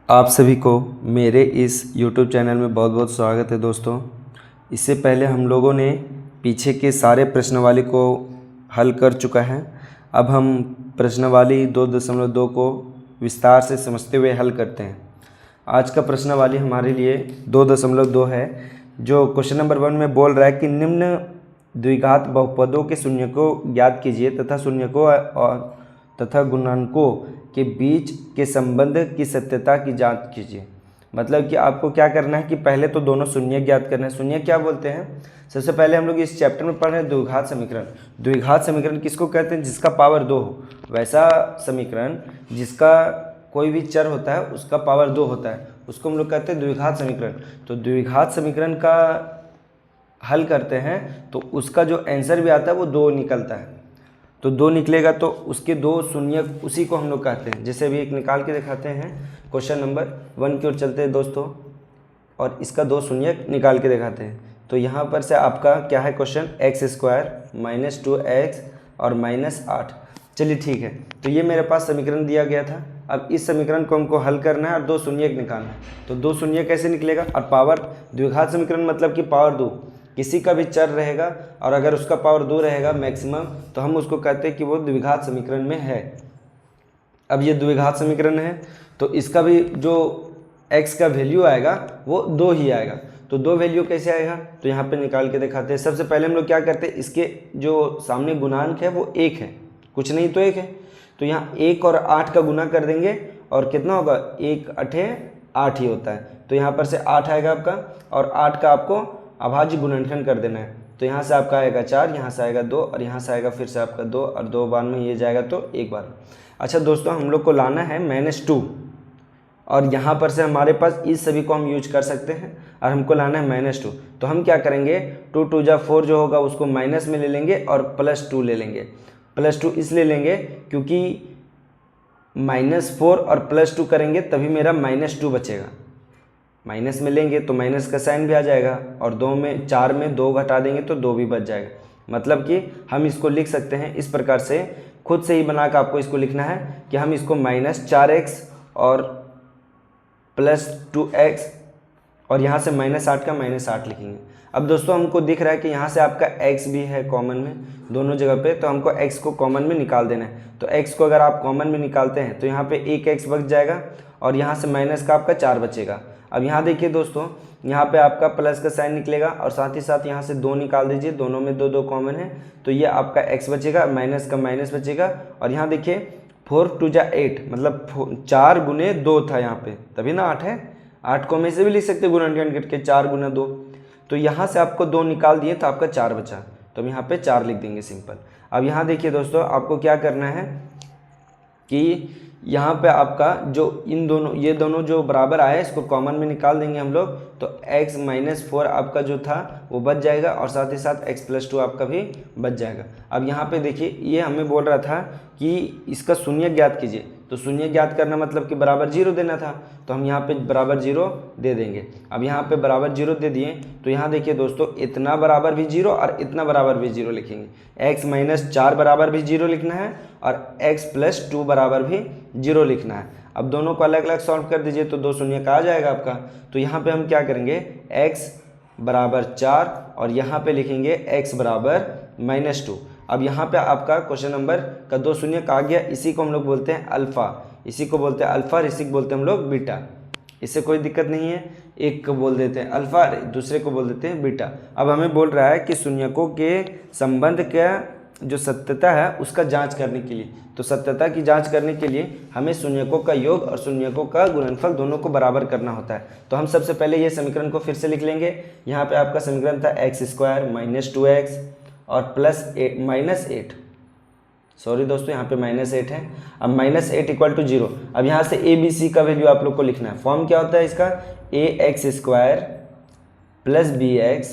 आप सभी को मेरे इस YouTube चैनल में बहुत बहुत स्वागत है दोस्तों। इससे पहले हम लोगों ने पीछे के सारे प्रश्नावली को हल कर चुका है। अब हम प्रश्नावली 2.2 को विस्तार से समझते हुए हल करते हैं। आज का प्रश्नावली हमारे लिए 2.2 है, जो क्वेश्चन नंबर 1 में बोल रहा है कि निम्न द्विघात बहुपदों के शून्य को ज्ञात कीजिए तथा शून्यकों और तथा गुणांकों के बीच के संबंध की सत्यता की जांच कीजिए। मतलब कि आपको क्या करना है कि पहले तो दोनों शून्य ज्ञात करना है। शून्य क्या बोलते हैं? सबसे पहले हम लोग इस चैप्टर में पढ़ रहे हैं द्विघात समीकरण। द्विघात समीकरण किसको कहते हैं? जिसका पावर 2 हो। वैसा समीकरण जिसका कोई भी चर होता है उसका पावर 2 होता है, उसको हम लोग कहते हैं द्विघात समीकरण। तो द्विघात समीकरण का हल करते हैं तो उसका जो आंसर भी आता है वो 2 निकलता है। तो 2 निकलेगा तो उसके 2 शून्य उसी को हम लोग कहते हैं। जैसे अभी एक निकाल के दिखाते हैं, क्वेश्चन नंबर 1 की ओर चलते हैं दोस्तों, और इसका 2 शून्य निकाल के दिखाते हैं। तो यहाँ पर से आपका क्या है क्वेश्चन? x² - 2x और -8। चलिए ठीक है, तो ये मेरे पास समीकरण दिया गया था। अब इस समीकरण को हमको हल करना है और 2 शून्य निकालना है। तो 2 शून्य कैसे निकलेगा? और पावर, द्विघात समीकरण मतलब कि पावर 2 किसी का भी चर रहेगा और अगर उसका पावर 2 रहेगा मैक्सिमम, तो हम उसको कहते हैं कि वो द्विघात समीकरण में है। अब ये द्विघात समीकरण है तो इसका भी जो x का वैल्यू आएगा वो 2 ही आएगा। तो 2 वैल्यू कैसे आएगा? तो यहाँ पे निकाल के दिखाते हैं। सबसे पहले हम लोग क्या करते हैं, इसके जो सामने गुणांक है वो 1 है, कुछ नहीं तो 1 है। तो यहाँ 1 और 8 का गुना कर देंगे और कितना होगा? 1 8 8 ही होता है। तो यहाँ पर से 8 आएगा आपका, और 8 का आपको अभाज्य गुणनखंड कर देना है। तो यहाँ से आपका आएगा 4, यहाँ से आएगा 2 और यहाँ से आएगा फिर से आपका 2, और 2 बार में ये जाएगा तो 1 बार। अच्छा दोस्तों, हम लोग को लाना है -2, और यहाँ पर से हमारे पास इस सभी को हम यूज कर सकते हैं, और हमको लाना है -2। तो हम क्या करेंगे, 2 2 जा 4 जो होगा उसको माइनस में ले लेंगे और +2 ले लेंगे। +2 इसलिए लेंगे क्योंकि -4 और +2 करेंगे तभी मेरा -2 बचेगा। माइनस में लेंगे तो माइनस का साइन भी आ जाएगा, और 4 में 2 घटा देंगे तो 2 भी बच जाएगा। मतलब कि हम इसको लिख सकते हैं इस प्रकार से, खुद से ही बना कर आपको इसको लिखना है कि हम इसको -4x और +2x और यहाँ से -8 का -8 लिखेंगे। अब दोस्तों हमको दिख रहा है कि यहाँ से आपका x भी है कॉमन में दोनों जगह पे, तो हमको x को कॉमन में निकाल देना है। तो x को अगर आप कॉमन में निकालते हैं तो यहाँ पे 1x बच जाएगा, और यहाँ से माइनस का आपका 4 बचेगा। अब यहाँ देखिए दोस्तों, यहाँ पे आपका प्लस का साइन निकलेगा, और साथ ही साथ यहाँ से 2 निकाल दीजिए, दोनों में 2 2 कॉमन है, तो ये आपका x बचेगा, माइनस का माइनस बचेगा। और यहाँ देखिए 4 2 जा 8, मतलब 4 गुने 2 था यहाँ पे, तभी ना 8 है। 8 को हम ऐसे भी लिख सकते गुणनखंड करके 4 गुना 2। तो यहाँ से आपको 2 निकाल दिए तो आपका 4 बचा, तो हम यहाँ पे 4 लिख देंगे सिंपल। अब यहाँ देखिए दोस्तों, आपको क्या करना है कि यहाँ पे आपका जो ये दोनों जो बराबर आए इसको कॉमन में निकाल देंगे हम लोग, तो x - 4 आपका जो था वो बच जाएगा, और साथ ही साथ x + 2 आपका भी बच जाएगा। अब यहाँ पे देखिए, ये हमें बोल रहा था कि इसका शून्य ज्ञात कीजिए, तो शून्य ज्ञात करना मतलब कि बराबर 0 देना था, तो हम यहाँ पे बराबर 0 दे देंगे। अब यहाँ पे बराबर 0 दे दिए, तो यहाँ देखिए दोस्तों, इतना बराबर भी 0 और इतना बराबर भी 0 लिखेंगे। x - 4 बराबर भी 0 लिखना है, और x + 2 बराबर भी 0 लिखना है। अब दोनों को अलग अलग सॉल्व कर दीजिए तो 2 शून्य का आ जाएगा आपका। तो यहाँ पे हम क्या करेंगे, x बराबर 4 और यहाँ पे लिखेंगे x बराबर -2। अब यहाँ पे आपका क्वेश्चन नंबर का 2 शून्य का आ गया। इसी को हम लोग बोलते हैं अल्फ़ा, इसी को बोलते हैं अल्फ़ा, और इसी को बोलते हैं हम लोग बीटा। इससे कोई दिक्कत नहीं है, एक को बोल देते हैं अल्फ़ा, दूसरे को बोल देते हैं बीटा। अब हमें बोल रहा है कि शून्यकों के संबंध का जो सत्यता है उसका जांच करने के लिए, तो सत्यता की जांच करने के लिए हमें शून्यकों का योग और शून्यकों का गुणनफल दोनों को बराबर करना होता है। तो हम सबसे पहले ये समीकरण को फिर से लिख लेंगे। यहाँ पे आपका समीकरण था x² - 2x और -8, सॉरी दोस्तों यहाँ पे -8 है। अब -8 = 0। अब यहाँ से a b c का वैल्यू आप लोग को लिखना है। फॉर्म क्या होता है इसका? ax² + bx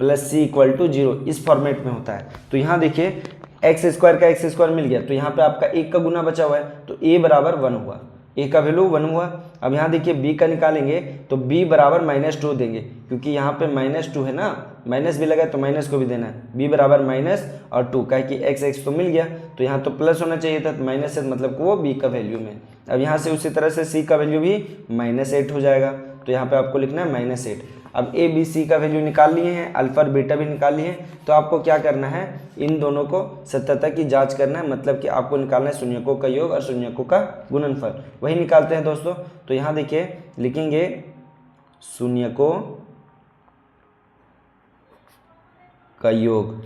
+ c = 0, इस फॉर्मेट में होता है। तो यहाँ देखिए x² का x² मिल गया, तो यहाँ पे आपका 1 का गुना बचा हुआ है, तो a बराबर 1 हुआ। ए का वैल्यू 1 हुआ। अब यहाँ देखिए बी का निकालेंगे तो बी बराबर -2 देंगे, क्योंकि यहाँ पे -2 है ना, माइनस भी लगा तो माइनस को भी देना है। बी बराबर -2 का है कि x तो मिल गया, तो यहाँ तो प्लस होना चाहिए था, तो माइनस है मतलब कि वो बी का वैल्यू में। अब यहाँ से उसी तरह से सी का वैल्यू भी -8 हो जाएगा, तो यहाँ पे आपको लिखना है -8। अब ए बी सी का वैल्यू निकाल लिए हैं, अल्फा और बीटा भी निकाल लिए हैं, तो आपको क्या करना है, इन दोनों को सत्यता की जांच करना है, मतलब कि आपको निकालना है शून्यकों का योग और शून्यकों का गुणनफल। वही निकालते हैं दोस्तों। तो यहाँ देखिए लिखेंगे शून्यकों का योग।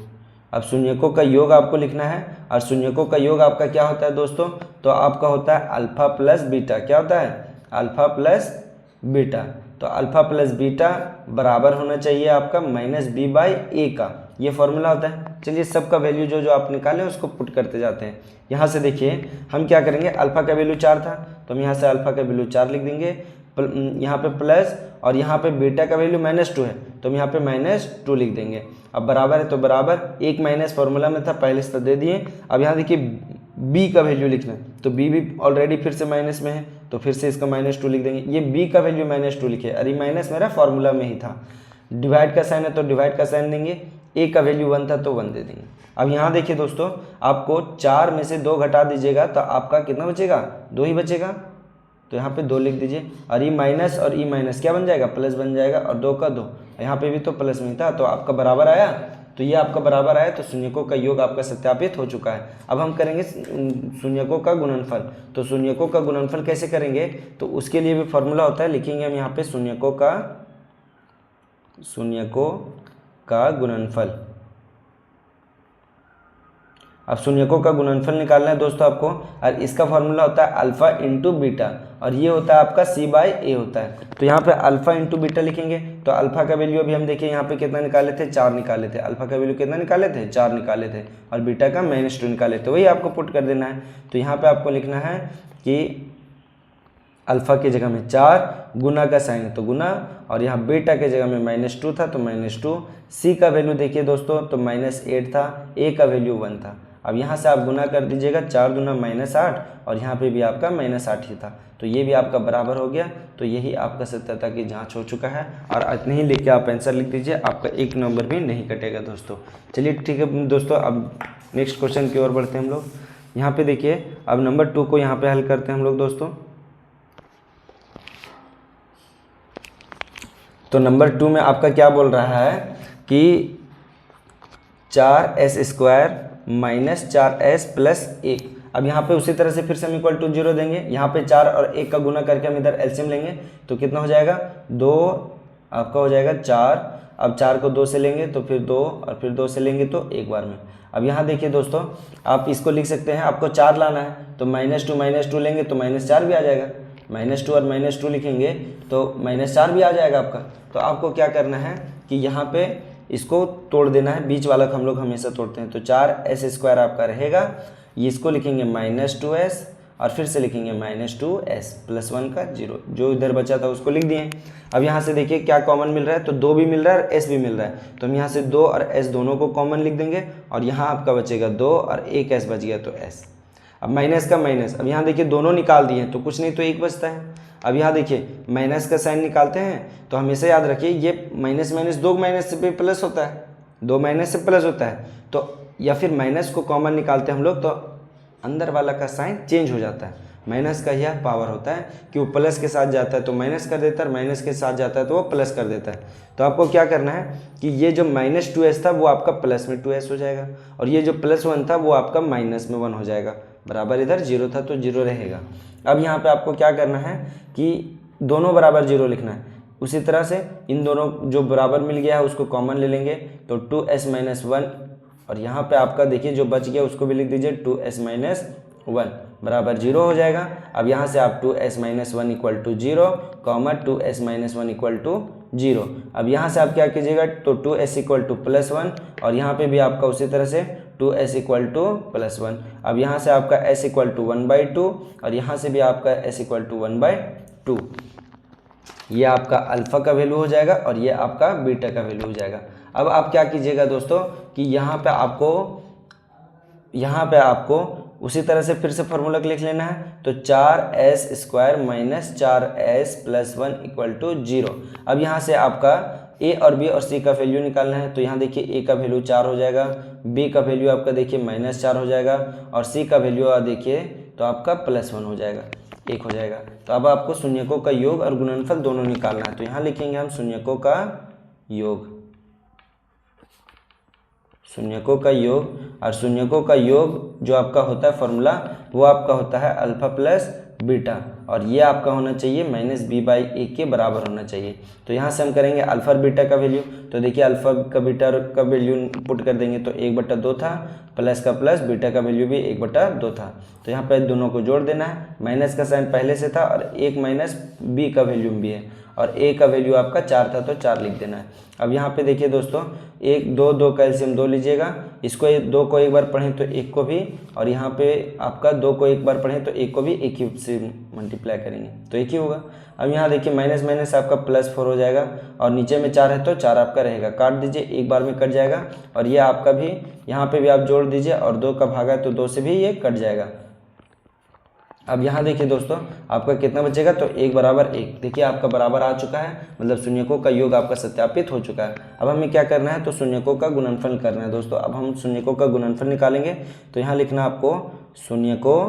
अब शून्यकों का योग आपको लिखना है, और शून्यकों का योग आपका क्या होता है दोस्तों, तो आपका होता है अल्फा प्लस बीटा। क्या होता है, अल्फा प्लस बीटा। तो अल्फा प्लस बीटा बराबर होना चाहिए आपका -b/a का, ये फॉर्मूला होता है। चलिए सबका वैल्यू जो जो आप निकालें उसको पुट करते जाते हैं। यहाँ से देखिए हम क्या करेंगे, अल्फा का वैल्यू 4 था तो हम यहाँ से अल्फा का वैल्यू 4 लिख देंगे, यहाँ पे प्लस, और यहाँ पे बीटा का वैल्यू -2 है तो हम यहाँ पे -2 लिख देंगे। अब बराबर है तो बराबर, एक माइनस फॉर्मूला में था पहले से दे दिए। अब यहाँ देखिए b का वैल्यू लिखना है, तो b भी ऑलरेडी फिर से माइनस में है तो फिर से इसका -2 लिख देंगे। ये b का वैल्यू -2 लिखे, अरे माइनस मेरा फॉर्मूला में ही था। डिवाइड का साइन है तो डिवाइड का साइन देंगे, a का वैल्यू 1 था तो 1 दे देंगे। अब यहाँ देखिए दोस्तों, आपको 4 में से 2 घटा दीजिएगा तो आपका कितना बचेगा, 2 ही बचेगा, तो यहाँ पे 2 लिख दीजिए। और ई माइनस और ई माइनस क्या बन जाएगा, प्लस बन जाएगा, और 2 का 2, यहाँ पे भी तो प्लस में था तो आपका बराबर आया। तो ये आपका बराबर आया, तो शून्यकों का योग आपका सत्यापित हो चुका है। अब हम करेंगे शून्यकों का गुणनफल। तो शून्यकों का गुणनफल कैसे करेंगे, तो उसके लिए भी फॉर्मूला होता है, लिखेंगे हम यहाँ पे शून्यकों का गुणनफल। अब शून्यकों का गुणनफल निकालना है दोस्तों आपको, और इसका फॉर्मूला होता है अल्फा इंटू बीटा, और ये होता है आपका c/a होता है। तो यहाँ पे अल्फा इंटू बीटा लिखेंगे, तो अल्फा का वैल्यू अभी हम देखिए यहाँ पे कितना निकाले थे, 4 निकाले थे। अल्फा का वैल्यू कितना निकाले थे, 4 निकाले थे, और बीटा का -2 निकाले थे, वही आपको पुट कर देना है। तो यहाँ पे आपको लिखना है कि अल्फा की जगह में 4, गुना का साइन है तो गुना, और यहाँ बीटा की जगह में -2 था तो -2। सी का वैल्यू देखिए दोस्तों तो -8 था, ए का वैल्यू 1 था। अब यहाँ से आप गुना कर दीजिएगा, 4 दूना -8, और यहाँ पे भी आपका -8 ही था, तो ये भी आपका बराबर हो गया। तो यही आपका सत्यता की जांच हो चुका है, और इतने ही लिख के आप आंसर लिख दीजिए, आपका 1 नंबर भी नहीं कटेगा दोस्तों। चलिए ठीक है दोस्तों, अब नेक्स्ट क्वेश्चन की ओर बढ़ते हैं हम लोग। यहाँ पे देखिए अब नंबर 2 को यहाँ पे हल करते हैं हम लोग दोस्तों। तो नंबर 2 में आपका क्या बोल रहा है कि 4s² - 4s + 1। अब यहाँ पे उसी तरह से फिर से हम = 0 देंगे। यहाँ पे 4 और 1 का गुना करके हम इधर एलसीएम लेंगे तो कितना हो जाएगा, 2 आपका हो जाएगा 4। अब 4 को 2 से लेंगे तो फिर 2, और फिर 2 से लेंगे तो एक बार में। अब यहाँ देखिए दोस्तों, आप इसको लिख सकते हैं, आपको 4 लाना है तो -2 लेंगे तो -4 भी आ जाएगा, -2 और -2 लिखेंगे तो -4 भी आ जाएगा आपका। तो आपको क्या करना है कि यहाँ पे इसको तोड़ देना है, बीच वाला हम लोग हमेशा तोड़ते हैं। तो 4s² आपका रहेगा, ये इसको लिखेंगे -2s, और फिर से लिखेंगे -2s + 1 का 0, जो इधर बचा था उसको लिख दिए। अब यहाँ से देखिए क्या कॉमन मिल रहा है, तो 2 भी मिल रहा है और s भी मिल रहा है, तो हम यहाँ से 2 और s दोनों को कॉमन लिख देंगे, और यहाँ आपका बचेगा 2 और एक s बच गया तो s। अब माइनस का माइनस, अब यहाँ देखिए दोनों निकाल दिए हैं तो कुछ नहीं तो 1 बचता है। अब यहाँ देखिए माइनस का साइन निकालते हैं तो हमेशा याद रखिए ये माइनस माइनस 2 माइनस से भी प्लस होता है, 2 माइनस से प्लस होता है, तो या फिर माइनस को कॉमन निकालते हैं हम लोग तो अंदर वाला का साइन चेंज हो जाता है। माइनस का यह पावर होता है कि वो प्लस के साथ जाता है तो माइनस कर देता है, माइनस के साथ जाता है तो वो प्लस कर देता है। तो आपको क्या करना है कि ये जो -2s था वो आपका प्लस में 2s हो जाएगा, और ये जो +1 था वो आपका माइनस में 1 हो जाएगा, बराबर इधर 0 था तो 0 रहेगा। अब यहाँ पे आपको क्या करना है कि दोनों बराबर 0 लिखना है। उसी तरह से इन दोनों जो बराबर मिल गया है उसको कॉमन ले लेंगे तो 2s - 1, और यहाँ पे आपका देखिए जो बच गया उसको भी लिख दीजिए 2s - 1 बराबर 0 हो जाएगा। अब यहाँ से आप 2s - 1 = 0, 2s - 1 = 0। अब यहाँ से आप क्या कीजिएगा तो 2s = +1, और यहाँ पे भी आपका उसी तरह से 2s = +1। अब यहाँ से आपका s = 1/2, और यहाँ से भी आपका s = 1/2। ये आपका अल्फा का वैल्यू हो जाएगा और ये आपका बीटा का वैल्यू हो जाएगा। अब आप क्या कीजिएगा दोस्तों कि यहाँ पे आपको उसी तरह से फिर से फार्मूला लिख लेना है। तो 4s² minus 4s+1 equal to 0। अब यहाँ से आपका ए और बी और सी का वैल्यू निकालना है। तो यहाँ देखिए ए का वैल्यू 4 हो जाएगा, बी का वैल्यू आपका देखिए -4 हो जाएगा और सी का वैल्यू देखिए तो आपका +1 हो जाएगा, 1 हो जाएगा। तो अब आपको शून्यकों का योग और गुणनफल दोनों निकालना है। तो यहाँ लिखेंगे हम शून्यकों का योग, शून्यकों का योग। और शून्यकों का योग जो आपका होता है फॉर्मूला वो आपका होता है अल्फा प्लस बीटा, और ये आपका होना चाहिए -b/a के बराबर होना चाहिए। तो यहाँ से हम करेंगे अल्फा और बीटा का वैल्यू। तो देखिए अल्फा का बीटा का वैल्यू पुट कर देंगे तो 1/2 था, प्लस का प्लस, बीटा का वैल्यू भी 1/2 था। तो यहाँ पर दोनों को जोड़ देना है, माइनस का साइन पहले से था और एक माइनस b का वैल्यू भी है और a का वैल्यू आपका 4 था तो 4 लिख देना है। अब यहाँ पे देखिए दोस्तों 1 2 2 कैल्शियम 2 लीजिएगा, इसको 2 को एक बार पढ़ें तो 1 को भी, और यहाँ पे आपका 2 को एक बार पढ़ें तो 1 को भी 1 ही से मल्टीप्लाई करेंगे तो 1 ही होगा। अब यहाँ देखिए माइनस माइनस आपका +4 हो जाएगा और नीचे में 4 है तो 4 आपका रहेगा, काट दीजिए, एक बार में कट जाएगा। और ये आपका भी यहाँ पे भी आप जोड़ दीजिए और 2 का भागा तो 2 से भी ये कट जाएगा। अब यहाँ देखिए दोस्तों आपका कितना बचेगा, तो 1 बराबर 1, देखिए आपका बराबर आ चुका है, मतलब शून्यकों का योग आपका सत्यापित हो चुका है। अब हमें क्या करना है, तो शून्यकों का गुणनफल करना है दोस्तों। अब हम शून्यकों का गुणनफल निकालेंगे। तो यहाँ लिखना आपको शून्यकों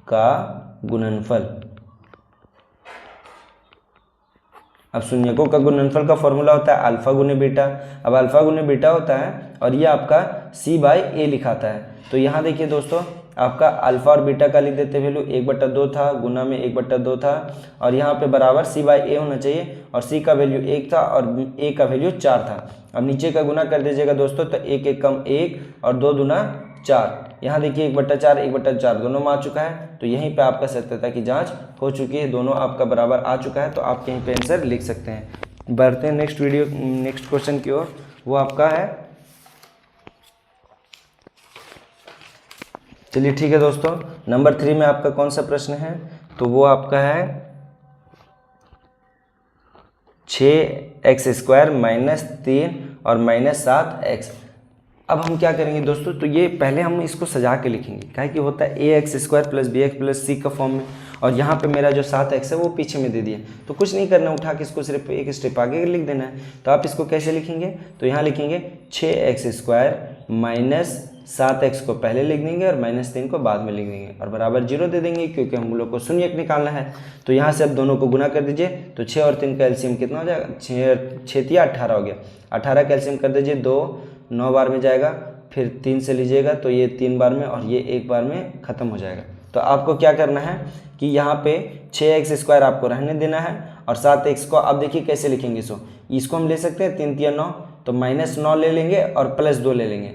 का गुणनफल। अब शून्यकों का गुणनफल का फॉर्मूला होता है अल्फा गुने बीटा। अब अल्फा गुने बीटा होता है और ये आपका c/a लिखाता है। तो यहाँ देखिए दोस्तों आपका अल्फा और बीटा का लिख देते वैल्यू 1/2 था, गुना में 1/2 था और यहाँ पे बराबर c/a होना चाहिए, और c का वैल्यू 1 था और a का वैल्यू 4 था। अब नीचे का गुना कर दीजिएगा दोस्तों, तो 1 1 कम 1 और 2 दूना 4। यहाँ देखिए 1/4 1/4 दोनों में आ चुका है। तो यहीं पे आपका सत्यता की जांच हो चुकी है, दोनों आपका बराबर आ चुका है। तो आप यहीं पे आंसर लिख सकते हैं। बढ़ते हैं नेक्स्ट क्वेश्चन की ओर। वो आपका है, चलिए ठीक है दोस्तों, नंबर 3 में आपका कौन सा प्रश्न है, तो वो आपका है 6x² -3 और -7x। अब हम क्या करेंगे दोस्तों, तो ये पहले हम इसको सजा के लिखेंगे, क्या कि होता है ax² + bx + c का फॉर्म में, और यहाँ पे मेरा जो 7x है वो पीछे में दे दिया। तो कुछ नहीं करना, उठा के इसको सिर्फ एक स्टेप आगे लिख देना है। तो आप इसको कैसे लिखेंगे, तो यहाँ लिखेंगे 6x² -7x को पहले लिख देंगे और -3 को बाद में लिख देंगे और बराबर 0 दे देंगे, क्योंकि हम लोग को शून्यक निकालना है। तो यहाँ से अब दोनों को गुना कर दीजिए। तो 6 और 3 का एलसीएम कितना हो जाएगा, 6 या 18 हो गया। 18 का एलसीएम कर दीजिए, 2 9 बार में जाएगा, फिर 3 से लीजिएगा तो ये 3 बार में और ये 1 बार में ख़त्म हो जाएगा। तो आपको क्या करना है कि यहाँ पे 6x² आपको रहने देना है और 7x को आप देखिए कैसे लिखेंगे। इसको हम ले सकते हैं 3 3 9, तो -9 ले लेंगे और +2 ले लेंगे।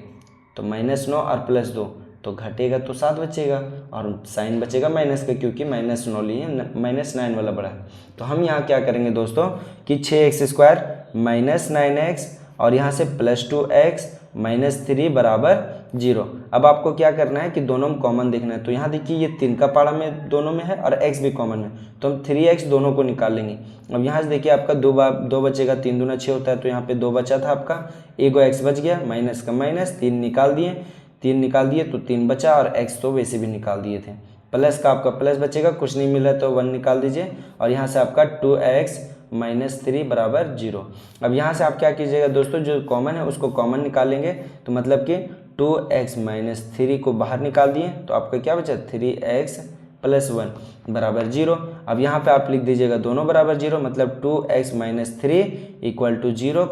तो -9 और +2 तो घटेगा तो 7 बचेगा और साइन बचेगा माइनस का, क्योंकि -9 लिए -9 वाला बड़ा है। तो हम यहाँ क्या करेंगे दोस्तों कि 6x² -9x और यहाँ से +2x -3 बराबर 0। अब आपको क्या करना है कि दोनों में कॉमन देखना है। तो यहाँ देखिए ये 3 का पारा में दोनों में है और x भी कॉमन है, तो हम 3x दोनों को निकाल लेंगे। अब यहाँ से देखिए आपका 2 बचेगा, 3 दूना 6 होता है, तो यहाँ पे 2 बचा था आपका, एगो x बच गया, माइनस का माइनस, 3 निकाल दिए तो 3 बचा और x तो वैसे भी निकाल दिए थे। प्लस का आपका प्लस बचेगा, कुछ नहीं मिला तो 1 निकाल दीजिए और यहाँ से आपका 2x -3 बराबर 0। अब यहाँ से आप क्या कीजिएगा दोस्तों, जो कॉमन है उसको कॉमन निकाल लेंगे। तो मतलब कि 2x -3 को बाहर निकाल दिए तो आपका क्या बचा, 3x + 1 बराबर 0। अब यहाँ पे आप लिख दीजिएगा दोनों बराबर 0, मतलब 2x -3 = 0,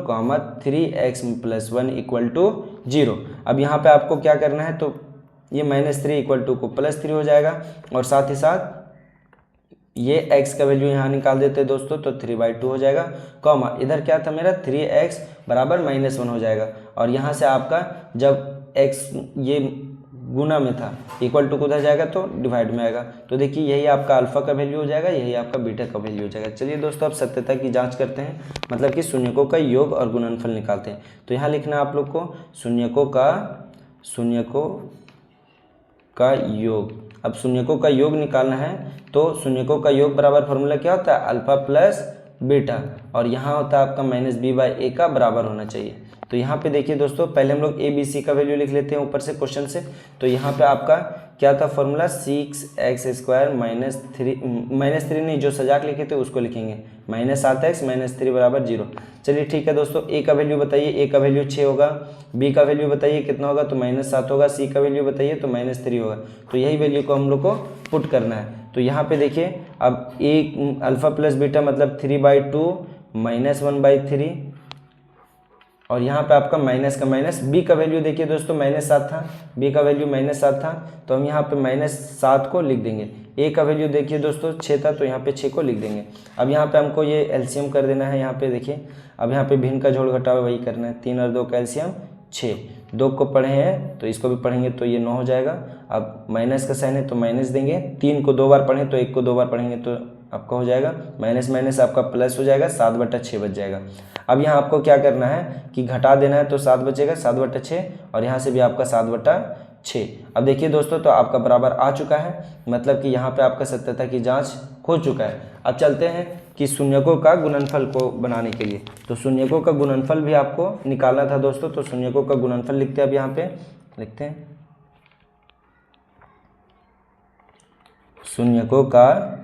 3x + 1 = 0। अब यहाँ पे आपको क्या करना है, तो ये -3 = को +3 हो जाएगा और साथ ही साथ ये x का वैल्यू यहाँ निकाल देते हैं दोस्तों, तो 3/2 हो जाएगा, कॉमा इधर क्या था मेरा 3x बराबर -1 हो जाएगा। और यहाँ से आपका जब x ये गुना में था, इक्वल टू उधर जाएगा तो डिवाइड में आएगा। तो देखिए यही आपका अल्फा का वैल्यू हो जाएगा, यही आपका बीटा का वैल्यू हो जाएगा। चलिए दोस्तों अब सत्यता की जांच करते हैं, मतलब कि शून्यकों का योग और गुणनफल निकालते हैं। तो यहाँ लिखना आप लोग को शून्यकों का योग। अब शून्यकों का योग निकालना है, तो शून्यकों का योग बराबर फॉर्मूला क्या होता है, अल्फा प्लस बीटा, और यहाँ होता है आपका -b/a का बराबर होना चाहिए। तो यहाँ पे देखिए दोस्तों, पहले हम लोग ए बी सी का वैल्यू लिख लेते हैं ऊपर से क्वेश्चन से। तो यहाँ पे आपका क्या था फॉर्मूला, 6x² माइनस थ्री नहीं, जो सजा के लिखे थे उसको लिखेंगे, -7x - 3 = 0। चलिए ठीक है दोस्तों, ए का वैल्यू बताइए, ए का वैल्यू 6 होगा, बी का वैल्यू बताइए कितना होगा, तो -7 होगा, सी का वैल्यू बताइए तो -3 होगा। तो यही वैल्यू को हम लोग को पुट करना है। तो यहाँ पे देखिए, अब ए अल्फ़ा प्लस बीटा मतलब 3/2 -1/3, और यहाँ पे आपका माइनस का माइनस, बी का वैल्यू देखिए दोस्तों -7 था, बी का वैल्यू -7 था, तो हम यहाँ पे -7 को लिख देंगे। ए का वैल्यू देखिए दोस्तों 6 था, तो यहाँ पे 6 को लिख देंगे। अब यहाँ पे हमको ये एलसीएम कर देना है। यहाँ पे देखिए, अब यहाँ पे भिन्न का जोड़ घटाव वही करना है, 3 और 2 का एलसीएम 6, 2 को पढ़े हैं तो इसको भी पढ़ेंगे तो ये 9 हो जाएगा। अब माइनस का साइन है तो माइनस देंगे, 3 को 2 बार पढ़ें तो 1 को 2 बार पढ़ेंगे तो आपका हो जाएगा माइनस माइनस आपका प्लस हो जाएगा, 7/6 बच जाएगा। अब यहाँ आपको क्या करना है कि घटा देना है, तो 7 बचेगा, 7/6, और यहाँ से भी आपका 7/6। अब देखिए दोस्तों, तो आपका बराबर आ चुका है, मतलब कि यहाँ पे आपका सत्यता की जांच हो चुका है। अब चलते हैं कि शून्यकों का गुणनफल को बनाने के लिए। तो शून्यकों का गुणनफल भी आपको निकालना था दोस्तों। तो शून्यकों का गुणनफल लिखते हैं, अब यहाँ पे लिखते हैं शून्यकों का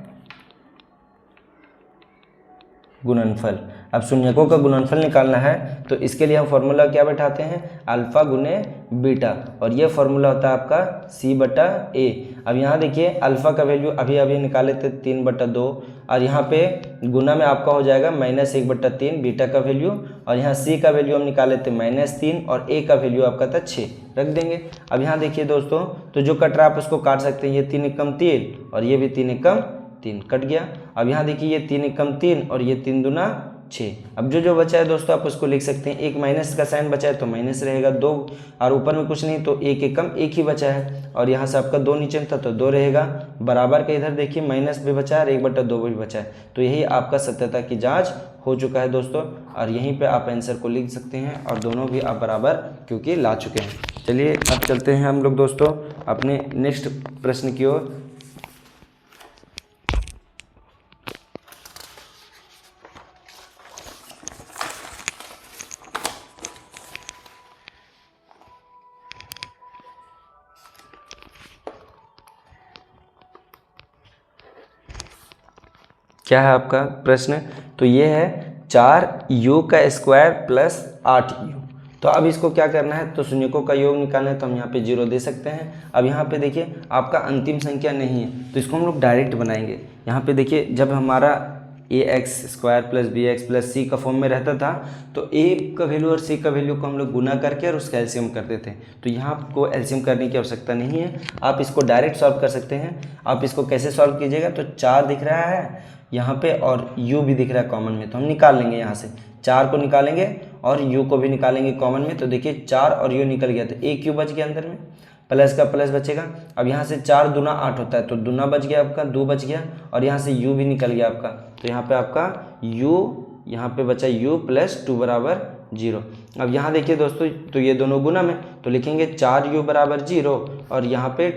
गुणनफल। अब शून्यकों का गुणनफल निकालना है तो इसके लिए हम फॉर्मूला क्या बैठाते हैं, अल्फा गुने बीटा, और ये फॉर्मूला होता है आपका C/A। अब यहाँ देखिए, अल्फा का वैल्यू अभी अभी निकाले थे 3/2, और यहाँ पे गुना में आपका हो जाएगा -1/3 बीटा का वैल्यू, और यहाँ C का वैल्यू हम निकाले थे -3, और A का वैल्यू आपका था 6, रख देंगे। अब यहाँ देखिए दोस्तों, तो जो कट रहा है आप उसको काट सकते हैं, ये 3 एकम 3 और ये भी 3 एकम 3 कट गया। अब यहाँ देखिए, ये 3 एकम 3 और ये 3 दूना 6। अब जो बचा है दोस्तों आप उसको लिख सकते हैं, एक माइनस का साइन बचा है तो माइनस रहेगा 2, और ऊपर में कुछ नहीं तो 1 एकम 1 ही बचा है, और यहाँ से आपका 2 नीचे था तो 2 रहेगा, बराबर का इधर देखिए माइनस भी बचा है और 1/2 भी बचा है। तो यही आपका सत्यता की जाँच हो चुका है दोस्तों, और यहीं पर आप आंसर को लिख सकते हैं, और दोनों भी आप बराबर क्योंकि ला चुके हैं। चलिए अब चलते हैं हम लोग दोस्तों अपने नेक्स्ट प्रश्न की ओर। क्या है आपका प्रश्न, तो ये है 4u² + 8u। तो अब इसको क्या करना है, तो शून्यकों का योग निकालना है, तो हम यहाँ पे 0 दे सकते हैं। अब यहाँ पे देखिए आपका अंतिम संख्या नहीं है, तो इसको हम लोग डायरेक्ट बनाएंगे। यहाँ पे देखिए, जब हमारा ax² + bx + c का फॉर्म में रहता था तो a का वैल्यू और c का वैल्यू को हम लोग गुना करके और उसका एलसीएम करते थे। तो यहाँ आपको एलसीएम करने की आवश्यकता नहीं है, आप इसको डायरेक्ट सॉल्व कर सकते हैं। आप इसको कैसे सॉल्व कीजिएगा, तो 4 दिख रहा है यहाँ पे और u भी दिख रहा है कॉमन में, तो हम निकाल लेंगे, यहाँ से 4 को निकालेंगे और u को भी निकालेंगे कॉमन में। तो देखिए 4 और u निकल गया, तो एक u बच गया अंदर में, प्लस का प्लस बचेगा। अब यहाँ से 4 दूना 8 होता है, तो दूना बच गया आपका, 2 बच गया, और यहाँ से u भी निकल गया आपका। तो यहाँ पे आपका u, यहाँ पे बचा u + 2 = 0। अब यहाँ देखिए दोस्तों, तो ये दोनों गुना में, तो लिखेंगे 4u = 0, और यहाँ पे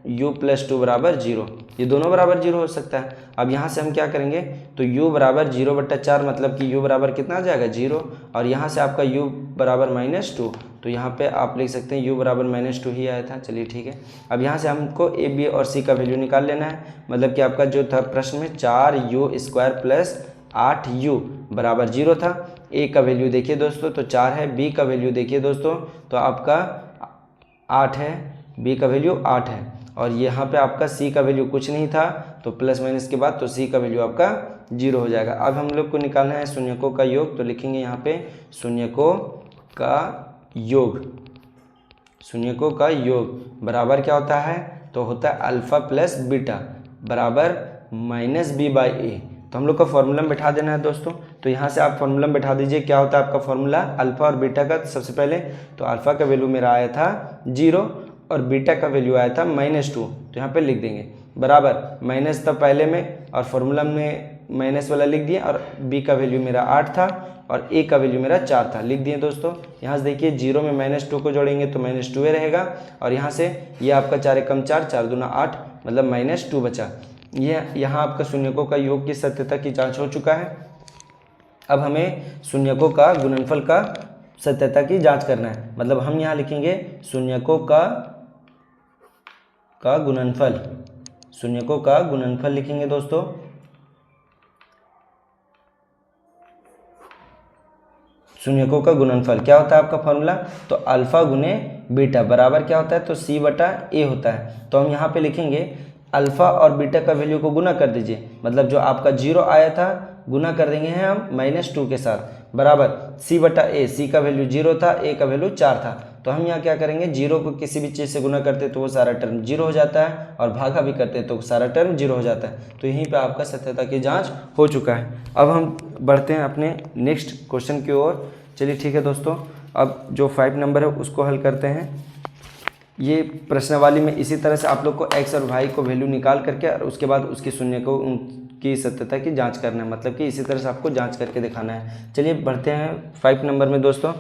u + 2 = 0, ये दोनों बराबर 0 हो सकता है। अब यहाँ से हम क्या करेंगे, तो u = 0/4, मतलब कि u बराबर कितना आ जाएगा 0, और यहाँ से आपका u = -2, तो यहाँ पे आप लिख सकते हैं u = -2 ही आया था। चलिए ठीक है। अब यहाँ से हमको a b और c का वैल्यू निकाल लेना है, मतलब कि आपका जो था प्रश्न में 4u² + 8u = 0 था। a का वैल्यू देखिए दोस्तों, तो 4 है, b का वैल्यू देखिए दोस्तों, तो आपका 8 है, b का वैल्यू 8 है, और यहाँ पे आपका c का वैल्यू कुछ नहीं था, तो प्लस माइनस के बाद तो c का वैल्यू आपका 0 हो जाएगा। अब हम लोग को निकालना है शून्यकों का योग, तो लिखेंगे यहाँ पे शून्यकों का योग। शून्यकों का योग बराबर क्या होता है, तो होता है अल्फ़ा प्लस बीटा बराबर -b/a। तो हम लोग का फॉर्मूला में बैठा देना है दोस्तों। तो यहाँ से आप फॉर्मूला में बैठा दीजिए, क्या होता है आपका फॉर्मूला अल्फ़ा और बीटा का। सबसे पहले तो अल्फ़ा का वैल्यू मेरा आया था 0 और बीटा का वैल्यू आया था -2, तो यहाँ पे लिख देंगे बराबर, माइनस था पहले में और फॉर्मूला में माइनस वाला लिख दिए, और b का वैल्यू मेरा 8 था और a का वैल्यू मेरा 4 था, लिख दिए दोस्तों। यहाँ से देखिए 0 में -2 को जोड़ेंगे तो -2 रहेगा, और यहाँ से ये आपका 4 एकम 4, 4 दूना 8, मतलब -2 बचा। ये यहाँ आपका शून्यकों का योग की सत्यता की जाँच हो चुका है। अब हमें शून्यकों का गुणनफल का सत्यता की जांच करना है। मतलब हम यहाँ लिखेंगे शून्यकों का गुणनफल, शून्यकों का गुणनफल लिखेंगे दोस्तों। शून्यकों का गुणनफल क्या होता है आपका फॉर्मूला, तो अल्फा गुने बीटा बराबर क्या होता है, तो सी बटा ए होता है। तो हम यहाँ पे लिखेंगे अल्फा और बीटा का वैल्यू को गुना कर दीजिए, मतलब जो आपका 0 आया था गुना कर देंगे हैं हम -2 के साथ, बराबर सी बटा ए। सी का वैल्यू 0 था, ए का वैल्यू 4 था। तो हम यहाँ क्या करेंगे, 0 को किसी भी चीज़ से गुना करते तो वो सारा टर्म 0 हो जाता है, और भागा भी करते तो सारा टर्म 0 हो जाता है। तो यहीं पे आपका सत्यता की जांच हो चुका है। अब हम बढ़ते हैं अपने नेक्स्ट क्वेश्चन की ओर। चलिए ठीक है दोस्तों, अब जो 5 नंबर है उसको हल करते हैं। ये प्रश्नावली में इसी तरह से आप लोग को x और y को वैल्यू निकाल करके और उसके बाद उसकी शून्य को उनकी सत्यता की जांच करना है, मतलब कि इसी तरह से आपको जांच करके दिखाना है। चलिए बढ़ते हैं 5 नंबर में दोस्तों।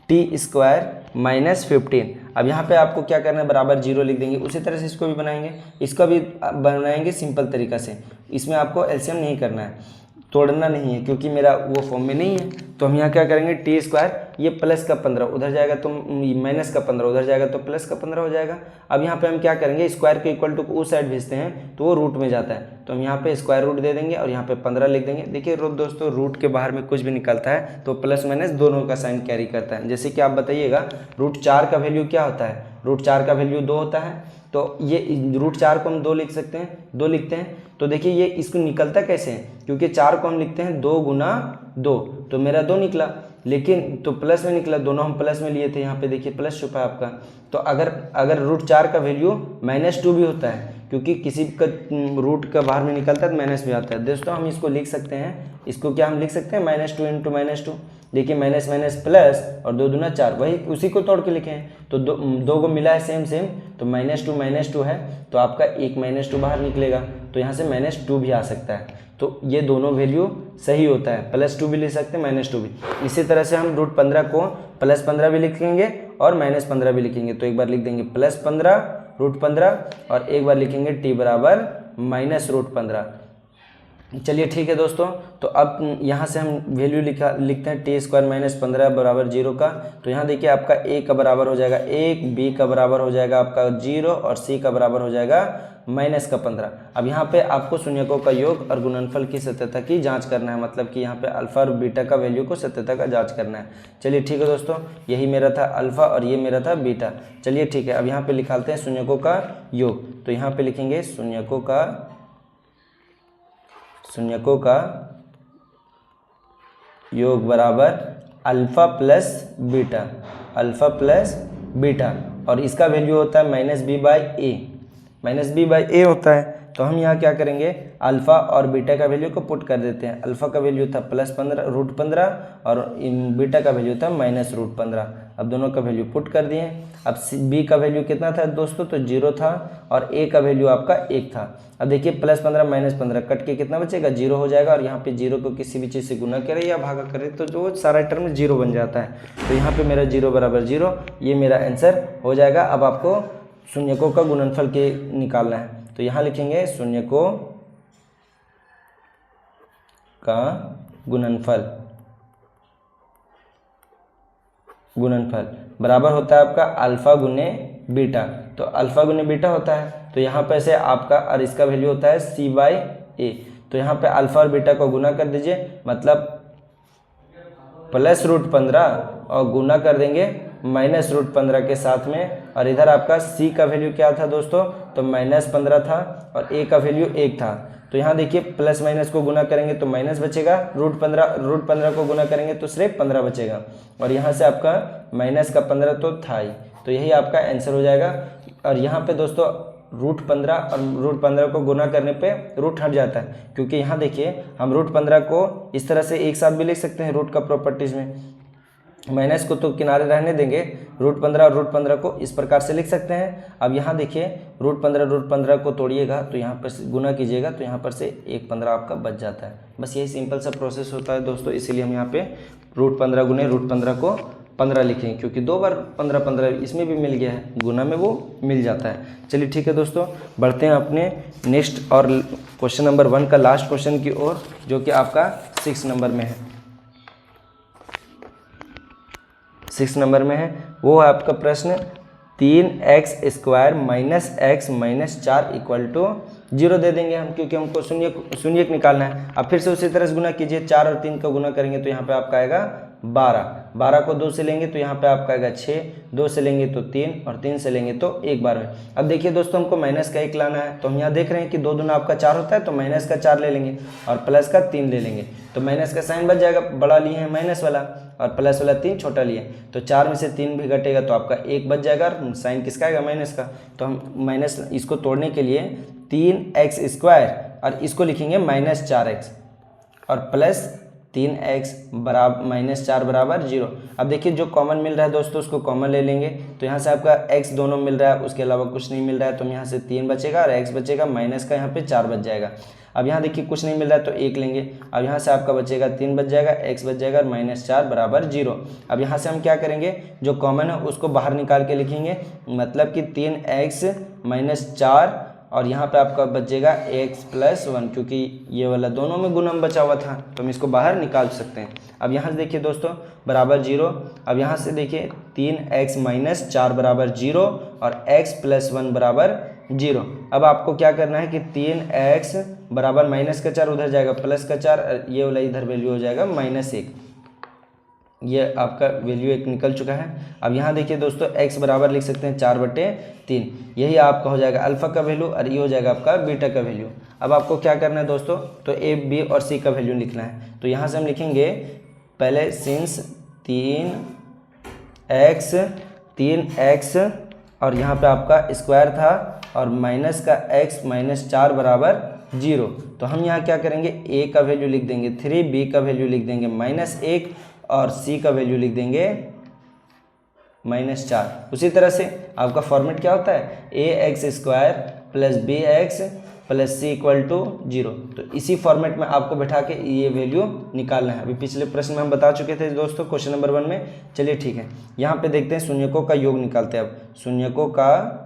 t² - 15। अब यहाँ पे आपको क्या करना है, बराबर 0 लिख देंगे। उसी तरह से इसको भी बनाएंगे, इसका भी बनाएंगे सिंपल तरीका से। इसमें आपको एलसीएम नहीं करना है, तोड़ना नहीं है, क्योंकि मेरा वो फॉर्म में नहीं है। तो हम यहाँ क्या करेंगे, t², ये प्लस का 15 उधर जाएगा तो माइनस का 15 उधर जाएगा तो प्लस का 15 हो जाएगा। अब यहाँ पे हम क्या करेंगे, स्क्वायर के इक्वल टू को उस साइड भेजते हैं तो वो रूट में जाता है। तो हम यहाँ पे स्क्वायर रूट दे देंगे और यहाँ पे 15 लिख देंगे। देखिए दोस्तों, रूट के बाहर में कुछ भी निकलता है तो प्लस माइनस दोनों का साइन कैरी करता है। जैसे कि आप बताइएगा, √4 का वैल्यू क्या होता है, √4 का वैल्यू 2 होता है। तो ये √4 को हम 2 लिख सकते हैं, 2 लिखते हैं। तो देखिए ये इसको निकलता कैसे है, क्योंकि 4 को हम लिखते हैं 2 गुना 2, तो मेरा 2 निकला, लेकिन तो प्लस में निकला, दोनों हम प्लस में लिए थे। यहाँ पे देखिए प्लस छुपा है आपका। तो अगर √4 का वैल्यू -2 भी होता है, क्योंकि किसी का रूट का बाहर में निकलता है तो माइनस भी आता है। दोस्तों हम इसको लिख सकते हैं, इसको क्या हम लिख सकते हैं, -2 × -2। देखिए माइनस माइनस प्लस और 2 दूना 4, वही उसी को तोड़ के लिखे हैं। तो दो को मिला है सेम, तो -2 है, तो आपका एक -2 बाहर निकलेगा, तो यहाँ से -2 भी आ सकता है। तो ये दोनों वैल्यू सही होता है, +2 भी ले सकते हैं, -2 भी। इसी तरह से हम √15 को +15 भी लिखेंगे और -15 भी लिखेंगे। तो एक बार लिख देंगे +15 √15 और एक बार लिखेंगे t बराबर -√15। चलिए ठीक है दोस्तों, तो अब यहाँ से हम वैल्यू लिखते हैं t² - 15 बराबर 0 का। तो यहाँ देखिए आपका a का बराबर हो जाएगा 1, b का बराबर हो जाएगा आपका 0 और c का बराबर हो जाएगा -15। अब यहाँ पे आपको शून्यकों का योग और गुणनफल की सत्यता की जांच करना है, मतलब कि यहाँ पे अल्फा और बीटा का वैल्यू को सत्यता का जांच करना है। चलिए ठीक है दोस्तों, यही मेरा था अल्फा और ये मेरा था बीटा। चलिए ठीक है, अब यहाँ पे निकालते हैं शून्यकों का योग। तो यहाँ पे लिखेंगे शून्यकों योग बराबर अल्फा प्लस बीटा, और इसका वैल्यू होता है -b/a होता है। तो हम यहाँ क्या करेंगे, अल्फा और बीटा का वैल्यू को पुट कर देते हैं। अल्फा का वैल्यू था +15 और बीटा का वैल्यू था -√15। अब दोनों का वैल्यू पुट कर दिए। अब b का वैल्यू कितना था दोस्तों, तो 0 था, और a का वैल्यू आपका 1 था। अब देखिए +15 - 15 कट के कितना बचेगा, 0 हो जाएगा, और यहाँ पे 0 को किसी भी चीज़ से गुना करें या भागा करें तो जो सारा टर्म 0 बन जाता है। तो यहाँ पे मेरा 0 बराबर 0, ये मेरा आंसर हो जाएगा। अब आपको शून्यकों का गुणनफल के निकालना है। तो यहाँ लिखेंगे शून्यकों का गुणनफल बराबर होता है आपका अल्फा गुने बीटा। तो अल्फा गुने बीटा होता है, तो यहाँ पे से आपका और इसका वैल्यू होता है c/a। तो यहाँ पे अल्फा और बीटा को गुना कर दीजिए, मतलब +√15 और गुना कर देंगे -√15 के साथ में। और इधर आपका c का वैल्यू क्या था दोस्तों, तो -15 था, और a का वैल्यू 1 था। तो यहाँ देखिए प्लस माइनस को गुना करेंगे तो माइनस बचेगा, √15 को गुना करेंगे तो सिर्फ 15 बचेगा, और यहाँ से आपका -15 तो था ही। तो यही आपका आंसर हो जाएगा। और यहाँ पे दोस्तों √15 और √15 को गुना करने पे रूट हट जाता है, क्योंकि यहाँ देखिए हम √15 को इस तरह से एक साथ भी लिख सकते हैं रूट का प्रॉपर्टीज़ में। माइनस को तो किनारे रहने देंगे, √15 और √15 को इस प्रकार से लिख सकते हैं। अब यहाँ देखिए √15 को तोड़िएगा तो यहाँ पर गुना कीजिएगा तो यहाँ पर से 1/15 आपका बच जाता है। बस यही सिंपल सा प्रोसेस होता है दोस्तों, इसीलिए हम यहाँ पे √15 गुने √15 को 15 लिखेंगे, क्योंकि 2 बार 15 इसमें भी मिल गया है, गुना में वो मिल जाता है। चलिए ठीक है दोस्तों, बढ़ते हैं अपने नेक्स्ट और क्वेश्चन नंबर 1 का लास्ट क्वेश्चन की ओर, जो कि आपका 6 नंबर में है। 6 नंबर में है, वो है आपका प्रश्न 3x² minus x minus 4 equal to 0 दे देंगे हम, क्योंकि हमको शून्य निकालना है। अब फिर से उसी तरह से गुना कीजिए, 4 और 3 का गुना करेंगे तो यहाँ पे आपका आएगा 12 को 2 से लेंगे तो यहाँ पे आपका आएगा 6, 2 से लेंगे तो 3 और 3 से लेंगे तो 1 बार में। अब देखिए दोस्तों, हमको माइनस का 1 लाना है, तो हम यहाँ देख रहे हैं कि 2 दूना आपका 4 होता है, तो माइनस का 4 ले लेंगे और प्लस का 3 ले लेंगे, तो माइनस का साइन बच जाएगा, बड़ा लिए हैं माइनस वाला और प्लस वाला 3 छोटा लिए, तो 4 में से 3 भी घटेगा तो आपका 1 बच जाएगा और साइन किसका आएगा, माइनस का। तो हम माइनस इसको तोड़ने के लिए 3x² और इसको लिखेंगे माइनस 4x और प्लस 3x बराबर माइनस 4 बराबर 0। अब देखिए जो कॉमन मिल रहा है दोस्तों उसको कॉमन ले लेंगे, तो यहाँ से आपका x दोनों मिल रहा है, उसके अलावा कुछ नहीं मिल रहा है, तो यहाँ से 3 बचेगा और x बचेगा, माइनस का यहाँ पे 4 बच जाएगा। अब यहाँ देखिए कुछ नहीं मिल रहा है तो 1 लेंगे, अब यहाँ से आपका बचेगा 3 बच जाएगा, x बच जाएगा और माइनस 4 बराबर 0। अब यहाँ से हम क्या करेंगे, जो कॉमन है उसको बाहर निकाल के लिखेंगे, मतलब कि 3x माइनस 4 और यहाँ पे आपका बचेगा x प्लस 1, क्योंकि ये वाला दोनों में गुणम बचा हुआ था तो हम इसको बाहर निकाल सकते हैं। अब यहाँ से देखिए दोस्तों बराबर 0, अब यहाँ से देखिए 3x माइनस 4 बराबर 0 और x प्लस 1 बराबर 0। अब आपको क्या करना है कि 3x बराबर माइनस का 4 उधर जाएगा प्लस का 4, ये वाला इधर वैल्यू हो जाएगा -1, ये आपका वैल्यू 1 निकल चुका है। अब यहाँ देखिए दोस्तों x बराबर लिख सकते हैं 4/3, यही आपका हो जाएगा अल्फ़ा का वैल्यू और ये हो जाएगा आपका बीटा का वैल्यू। अब आपको क्या करना है दोस्तों, तो a, b और c का वैल्यू लिखना है। तो यहाँ से हम लिखेंगे पहले सिंस 3x और यहाँ पे आपका स्क्वायर था और माइनस का x माइनस 4 बराबर 0, तो हम यहाँ क्या करेंगे, a का वैल्यू लिख देंगे 3, b का वैल्यू लिख देंगे -1 और c का वैल्यू लिख देंगे -4। उसी तरह से आपका फॉर्मेट क्या होता है, ax² plus bx plus c equal to 0। तो इसी फॉर्मेट में आपको बैठा के ये वैल्यू निकालना है। अभी पिछले प्रश्न में हम बता चुके थे दोस्तों क्वेश्चन नंबर 1 में। चलिए ठीक है, यहाँ पे देखते हैं शून्यकों का योग निकालते हैं। अब शून्यकों का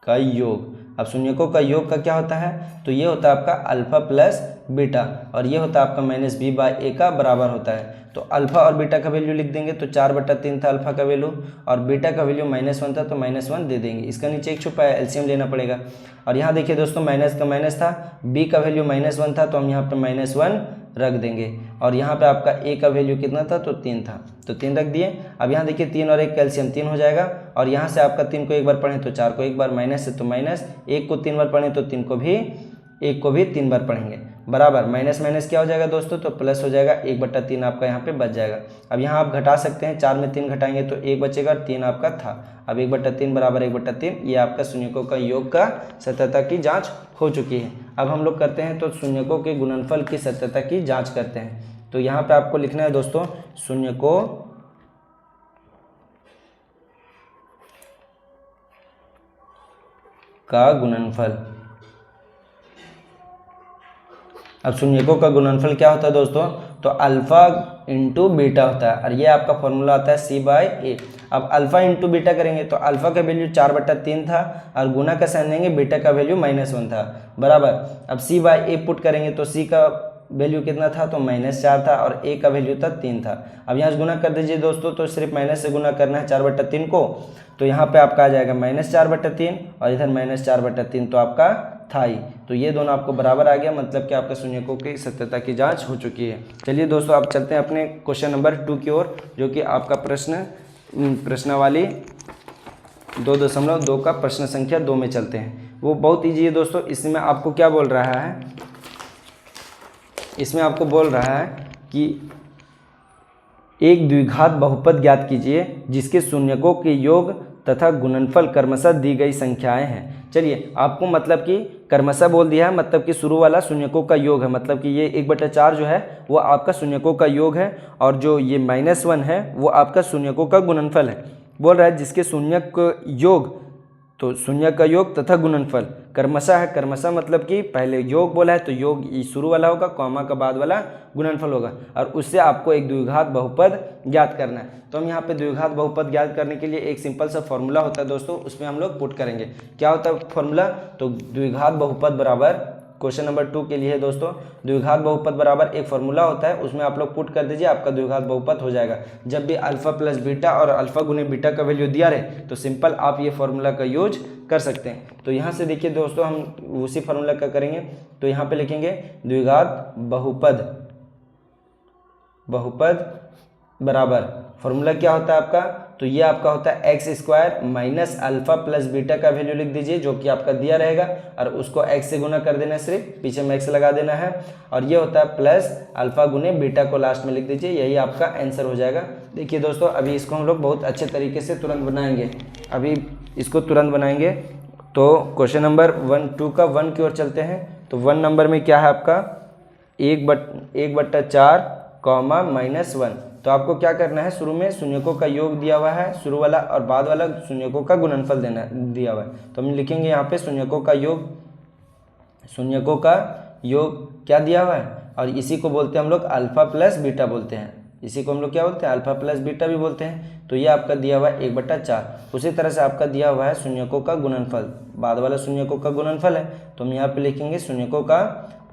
योग, अब शून्यकों का योग का क्या होता है, तो ये होता है आपका अल्फ़ा प्लस बीटा और ये होता है आपका -b/a का बराबर होता है। तो अल्फ़ा और बीटा का वैल्यू लिख देंगे, तो 4/3 था अल्फ़ा का वैल्यू और बीटा का वैल्यू -1 था तो -1 दे देंगे। इसका नीचे एक छुपा है, एलसीएम लेना पड़ेगा। और यहाँ देखिए दोस्तों माइनस का माइनस था, b का वैल्यू -1 था तो हम यहाँ पे -1 रख देंगे और यहाँ पे आपका a का वैल्यू कितना था, तो 3 था तो 3 रख दिए। अब यहाँ देखिए 3 और 1 कैल्शियम 3 हो जाएगा और यहाँ से आपका 3 को एक बार पढ़ें तो 4 को एक बार, माइनस है तो माइनस, 1 को 3 बार पढ़ें तो 1 को भी 3 बार पढ़ेंगे, बराबर माइनस माइनस क्या हो जाएगा दोस्तों, तो प्लस हो जाएगा, 1/3 आपका यहाँ पे बच जाएगा। अब यहाँ आप घटा सकते हैं, 4 में 3 घटाएंगे तो 1 बचेगा और 3 आपका था। अब 1/3 बराबर 1/3, ये आपका शून्यकों का योग का सत्यता की जाँच हो चुकी है। अब हम लोग करते हैं तो शून्यकों के गुणनफल की सत्यता की जाँच करते हैं। तो यहाँ पर आपको लिखना है दोस्तों शून्यकों का गुणनफल। अब शून्यकों का गुणनफल क्या होता है दोस्तों, तो अल्फ़ा इंटू बीटा होता है और ये आपका फॉर्मूला आता है c/a। अब अल्फ़ा इंटू बीटा करेंगे तो अल्फ़ा का वैल्यू 4/3 था और गुना का साइन देंगे, बीटा का वैल्यू -1 था, बराबर। अब c/a पुट करेंगे तो c का वैल्यू कितना था, तो -4 था और a का वैल्यू था 3 था। अब यहाँ से गुना कर दीजिए दोस्तों, तो सिर्फ माइनस से गुना करना है 4/3 को, तो यहाँ पे आपका आ जाएगा -4/3 और इधर -4/3 तो आपका था ही। तो ये दोनों आपको बराबर आ गया, मतलब कि आपका शून्यकों की सत्यता की जांच हो चुकी है। चलिए दोस्तों आप चलते हैं अपने क्वेश्चन नंबर 2 की ओर, जो कि आपका प्रश्नावली 2.2 का प्रश्न संख्या 2 में चलते हैं। वो बहुत ईजी है दोस्तों। इसमें आपको क्या बोल रहा है, इसमें आपको बोल रहा है कि एक द्विघात बहुपद ज्ञात कीजिए जिसके शून्यकों के योग तथा गुणनफल क्रमशः दी गई संख्याएं हैं। चलिए आपको मतलब कि क्रमशः बोल दिया है, मतलब कि शुरू वाला शून्यकों का योग है, मतलब कि ये 1/4 जो है वो आपका शून्यकों का योग है और जो ये -1 है वो आपका शून्यकों का गुणनफल है। बोल रहा है जिसके शून्यक योग, तो शून्य का योग तथा गुणनफल क्रमशः है। क्रमशः मतलब कि पहले योग बोला है तो योग शुरू वाला होगा, कॉमा का बाद वाला गुणनफल होगा और उससे आपको एक द्विघात बहुपद ज्ञात करना है। तो हम यहाँ पे द्विघात बहुपद ज्ञात करने के लिए एक सिंपल सा फॉर्मूला होता है दोस्तों, उसमें हम लोग पुट करेंगे। क्या होता है फॉर्मूला, तो द्विघात बहुपद बराबर क्वेश्चन नंबर 2 के लिए दोस्तों, द्विघात बहुपद बराबर एक फॉर्मूला होता है, उसमें आप लोग पुट कर दीजिए, आपका द्विघात बहुपद हो जाएगा। जब भी अल्फा प्लस बीटा और अल्फा गुने बीटा का वैल्यू दिया रहे तो सिंपल आप ये फॉर्मूला का यूज कर सकते हैं। तो यहाँ से देखिए दोस्तों, हम उसी फॉर्मूला का करेंगे। तो यहाँ पे लिखेंगे द्विघात बहुपद बराबर, फॉर्मूला क्या होता है आपका, तो ये आपका होता है x square minus alpha plus beta का वैल्यू लिख दीजिए जो कि आपका दिया रहेगा, और उसको एक्स से गुना कर देना है, सिर्फ पीछे में एक्स लगा देना है, और ये होता है प्लस अल्फा गुने बीटा को लास्ट में लिख दीजिए, यही आपका आंसर हो जाएगा। देखिए दोस्तों, अभी इसको हम लोग बहुत अच्छे तरीके से तुरंत बनाएंगे, अभी इसको तुरंत बनाएंगे। तो क्वेश्चन नंबर 2 का 1 की ओर चलते हैं। तो 1 नंबर में क्या है आपका 1/4 कॉमा -1। तो आपको क्या करना है, शुरू में शून्यकों का योग दिया हुआ है, शुरू वाला और बाद वाला शून्यकों का गुणनफल दिया हुआ है। तो हम लिखेंगे यहाँ पे शून्यकों का योग क्या दिया हुआ है, और इसी को बोलते हैं हम लोग अल्फा प्लस बीटा बोलते हैं, इसी को हम लोग क्या बोलते हैं, अल्फा प्लस बीटा भी बोलते हैं। तो ये आपका दिया हुआ है 1/4। उसी तरह से आपका दिया हुआ है शून्यकों का गुणनफल, बाद वाला शून्यकों का गुणनफल है, तो हम यहाँ पे लिखेंगे शून्यकों का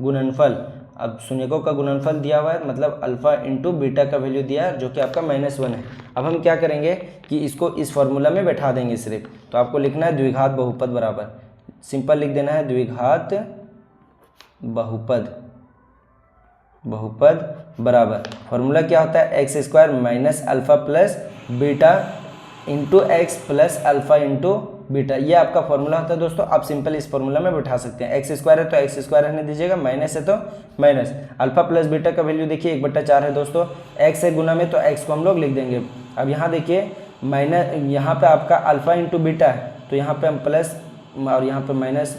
गुणनफल। अब शून्यकों का गुणनफल दिया हुआ है, मतलब अल्फा इंटू बीटा का वैल्यू दिया है जो कि आपका -1 है। अब हम क्या करेंगे कि इसको इस फॉर्मूला में बैठा देंगे सिर्फ। तो आपको लिखना है द्विघात बहुपद बराबर, सिंपल लिख देना है द्विघात बहुपद बराबर, फॉर्मूला क्या होता है x square minus alpha plus beta into x plus alpha into beta, ये आपका फॉर्मूला होता है दोस्तों। आप सिंपल इस फॉर्मूला में बैठा सकते हैं, एक्स स्क्वायर है तो एक्स स्क्वायर रहने दीजिएगा, माइनस है तो माइनस, अल्फा प्लस बीटा का वैल्यू देखिए 1/4 है दोस्तों, एक्स से गुना में तो एक्स को हम लोग लिख देंगे। अब यहाँ देखिए माइनस, यहाँ पे आपका अल्फा इंटू बीटा है तो यहाँ पे हम प्लस, और यहाँ पे माइनस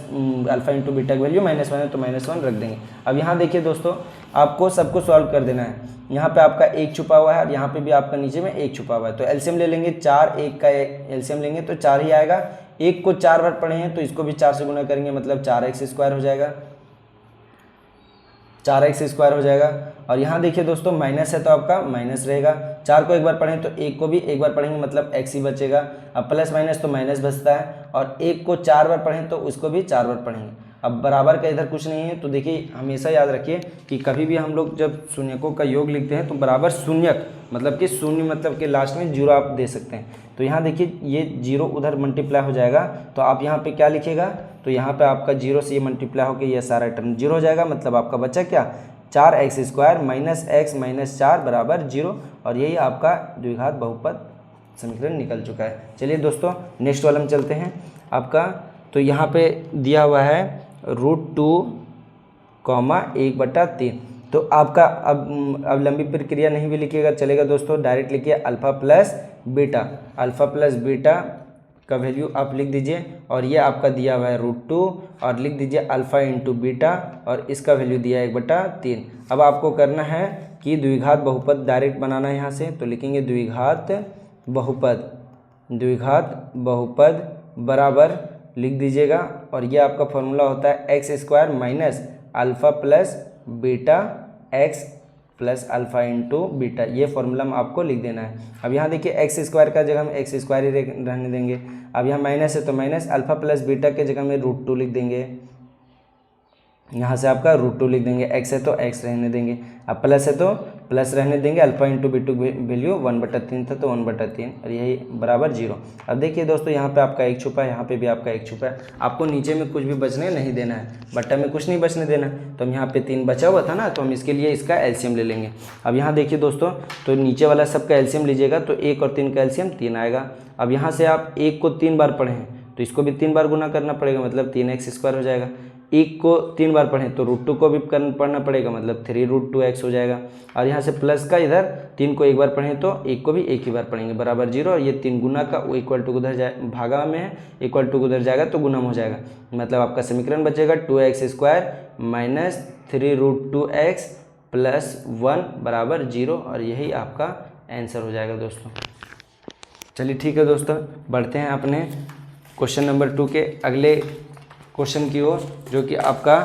अल्फा इंटू बीटा की वैल्यू -1 है तो -1 रख देंगे। अब यहाँ देखिए दोस्तों, आपको सबको सॉल्व कर देना है, यहाँ पे आपका 1 छुपा हुआ है और यहाँ पे भी आपका नीचे में 1 छुपा हुआ है। तो एलसीएम ले लेंगे, 4 1 का एलसीएम लेंगे तो 4 ही आएगा। 1 को 4 बार पढ़े हैं तो इसको भी 4 से गुना करेंगे, मतलब 4x स्क्वायर हो जाएगा, 4x स्क्वायर हो जाएगा। और यहाँ देखिए दोस्तों, माइनस है तो आपका माइनस रहेगा, 4 को एक बार पढ़ें तो 1 को भी एक बार पढ़ेंगे, मतलब x ही बचेगा। अब प्लस माइनस तो माइनस बचता है, और 1 को 4 बार पढ़ें तो उसको भी 4 बार पढ़ेंगे। अब बराबर का इधर कुछ नहीं है, तो देखिए हमेशा याद रखिए कि कभी भी हम लोग जब शून्यकों का योग लिखते हैं तो बराबर शून्यक, मतलब कि शून्य मतलब कि लास्ट में 0 आप दे सकते हैं। तो यहाँ देखिए ये 0 उधर मल्टीप्लाई हो जाएगा, तो आप यहाँ पे क्या लिखिएगा, तो यहाँ पे आपका 0 से ये मल्टीप्लाई होकर ये सारा टर्म 0 हो जाएगा, मतलब आपका बचा क्या 4x square minus x minus 4 बराबर 0, और यही आपका द्विघात बहुपद समीकरण निकल चुका है। चलिए दोस्तों नेक्स्ट वाला में चलते हैं आपका। तो यहाँ पे दिया हुआ है √2, 1/3। तो आपका अब लंबी प्रक्रिया नहीं भी लिखिएगा चलेगा दोस्तों, डायरेक्ट लिखिए अल्फा प्लस बीटा का वैल्यू आप लिख दीजिए, और ये आपका दिया हुआ है √2, और लिख दीजिए अल्फा इंटू बीटा, और इसका वैल्यू दिया है 1/3। अब आपको करना है कि द्विघात बहुपद डायरेक्ट बनाना है यहाँ से, तो लिखेंगे द्विघात बहुपद बराबर लिख दीजिएगा, और ये आपका फॉर्मूला होता है x square minus alpha plus beta x plus alpha into beta, ये फॉर्मूला में आपको लिख देना है। अब यहाँ देखिए एक्स स्क्वायर का जगह हम एक्स स्क्वायर ही रहने देंगे, अब यहाँ माइनस है तो माइनस, अल्फा प्लस बीटा के जगह में √2 लिख देंगे, यहाँ से आपका √2 लिख देंगे, x है तो x रहने देंगे, अब प्लस है तो प्लस रहने देंगे, अल्फा इंटू बीटू वैल्यू 1/3 था तो 1/3, और यही बराबर 0। अब देखिए दोस्तों, यहाँ पे आपका 1 छुपा है, यहाँ पे भी आपका 1 छुपा है, आपको नीचे में कुछ भी बचने नहीं देना है, बट्टा में कुछ नहीं बचने देना। तो हम यहाँ पे 3 बचा हुआ था ना, तो हम इसके लिए इसका एलसीएम ले लेंगे। अब यहाँ देखिए दोस्तों, तो नीचे वाला सबका एलसीएम लीजिएगा तो 1 और 3 का एलसीएम 3 आएगा। अब यहाँ से आप 1 को 3 बार पढ़ें तो इसको भी 3 बार गुना करना पड़ेगा, मतलब 3x स्क्वायर हो जाएगा। 1 को 3 बार पढ़ें तो √2 को भी पढ़ना पड़ेगा, मतलब 3√2x हो जाएगा। और यहाँ से प्लस का इधर 3 को एक बार पढ़ें तो 1 को भी एक ही बार पढ़ेंगे, बराबर 0। और ये 3 गुना का इक्वल टू उधर जाए, भागा में है, इक्वल टू उधर जाएगा तो गुणम हो जाएगा, मतलब आपका समीकरण बचेगा 2x square minus 3√2x plus 1 बराबर 0, और यही आपका आंसर हो जाएगा दोस्तों। चलिए ठीक है दोस्तों, बढ़ते हैं अपने क्वेश्चन नंबर 2 के अगले क्वेश्चन की ओर, जो कि आपका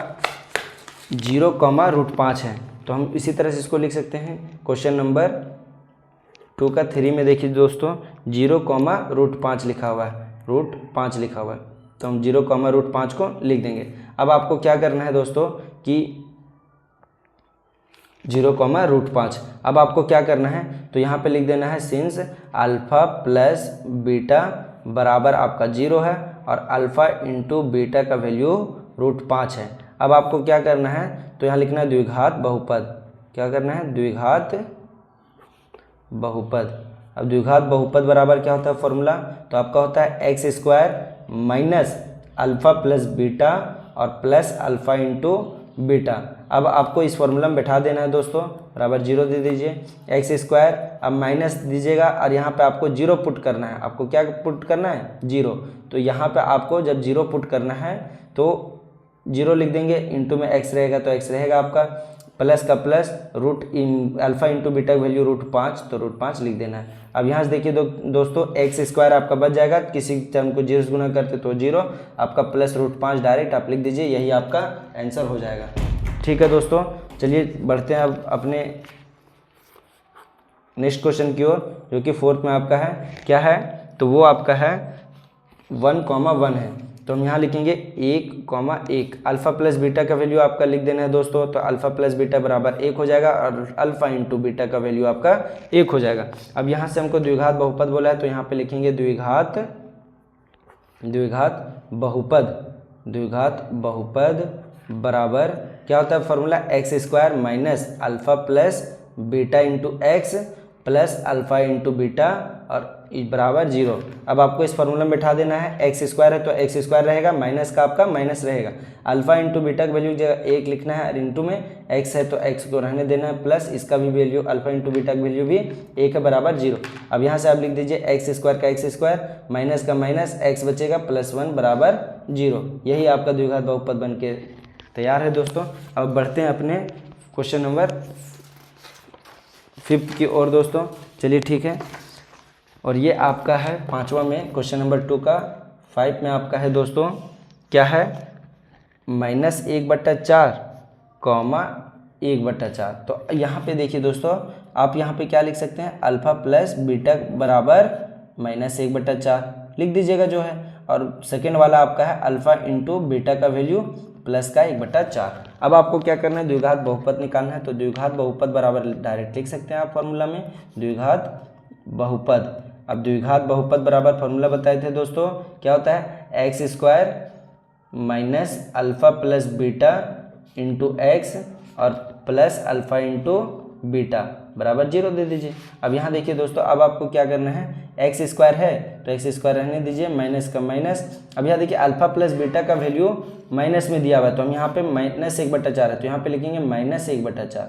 0,5 है। तो हम इसी तरह से इसको लिख सकते हैं। क्वेश्चन नंबर 2 का 3 में देखिए दोस्तों 0,5 लिखा हुआ है, √5 लिखा हुआ है, तो हम 0,5 को लिख देंगे। अब आपको क्या करना है दोस्तों कि 0,√5। अब आपको क्या करना है, तो यहाँ पे लिख देना है सिंस अल्फ़ा प्लस बीटा बराबर आपका 0 है और अल्फ़ा इंटू बीटा का वैल्यू √5 है। अब आपको क्या करना है, तो यहाँ लिखना है द्विघात बहुपद। क्या करना है, द्विघात बहुपद। अब द्विघात बहुपद बराबर क्या होता है फॉर्मूला, तो आपका होता है x² minus alpha plus beta और प्लस अल्फ़ा इंटू बीटा। अब आपको इस फॉर्मूला में बैठा देना है दोस्तों, बराबर 0 दे दीजिए, x²। अब माइनस दीजिएगा और यहाँ पे आपको 0 पुट करना है। आपको क्या पुट करना है, 0। तो यहाँ पे आपको जब 0 पुट करना है तो 0 लिख देंगे, इंटू में x रहेगा तो x रहेगा आपका, प्लस का प्लस अल्फ़ा इंटू बीटा की वैल्यू √5, तो √5 लिख देना है। अब यहाँ से देखिए दोस्तों x² आपका बच जाएगा, किसी टर्म को 0 से गुना करते तो 0, आपका प्लस √5 डायरेक्ट आप लिख दीजिए, यही आपका आंसर हो जाएगा। ठीक है दोस्तों, चलिए बढ़ते हैं अब अपने नेक्स्ट क्वेश्चन की ओर, जो कि 4th में आपका है। क्या है, तो वो आपका है 1,1 है। तो हम यहाँ लिखेंगे 1,1। अल्फ़ा प्लस बीटा का वैल्यू आपका लिख देना है दोस्तों, तो अल्फ़ा प्लस बीटा बराबर 1 हो जाएगा और अल्फ़ा इंटू बीटा का वैल्यू आपका 1 हो जाएगा। अब यहाँ से हमको द्विघात बहुपद बोला है, तो यहाँ पे लिखेंगे द्विघात बहुपद बराबर क्या होता है formula, x² minus alpha plus beta into x plus alpha into beta और बराबर 0। अब आपको इस फॉर्मूला में बैठा देना है, x² है तो x² रहेगा, माइनस का आपका माइनस रहेगा, अल्फ़ा इंटू बीटा की वैल्यू जगह 1 लिखना है और इंटू में x है तो x को रहने देना है, प्लस इसका भी वैल्यू अल्फ़ा इंटू बीटा की वैल्यू भी 1 है, बराबर 0। अब यहाँ से आप लिख दीजिए x² का x², माइनस का माइनस, x बचेगा +1 बराबर 0। यही आपका द्विघात बहुपद बन के तैयार है दोस्तों। अब बढ़ते हैं अपने क्वेश्चन नंबर 5th की ओर दोस्तों। चलिए ठीक है, और ये आपका है 5वां में, क्वेश्चन नंबर 2 का 5 में आपका है दोस्तों। क्या है, -1/4, 1/4। तो यहाँ पे देखिए दोस्तों, आप यहाँ पे क्या लिख सकते हैं, अल्फ़ा प्लस बीटा बराबर -1/4 लिख दीजिएगा जो है, और सेकेंड वाला आपका है अल्फ़ा इंटू बीटा का वैल्यू प्लस का 1/4। अब आपको क्या करना है, द्विघात बहुपद निकालना है। तो द्विघात बहुपद बराबर डायरेक्ट लिख सकते हैं आप फॉर्मूला में, द्विघात बहुपद। अब द्विघात बहुपद बराबर फॉर्मूला बताए थे दोस्तों, क्या होता है, x² minus alpha plus beta into x और प्लस अल्फ़ा इंटू बीटा बराबर 0 दे दीजिए। अब यहाँ देखिए दोस्तों, अब आपको क्या करना है, x² है तो x² रहने दीजिए, माइनस का माइनस। अब यहाँ देखिए अल्फ़ा प्लस बीटा का वैल्यू माइनस में दिया हुआ है, तो हम यहाँ पे -1/4 है तो यहाँ पे लिखेंगे -1/4,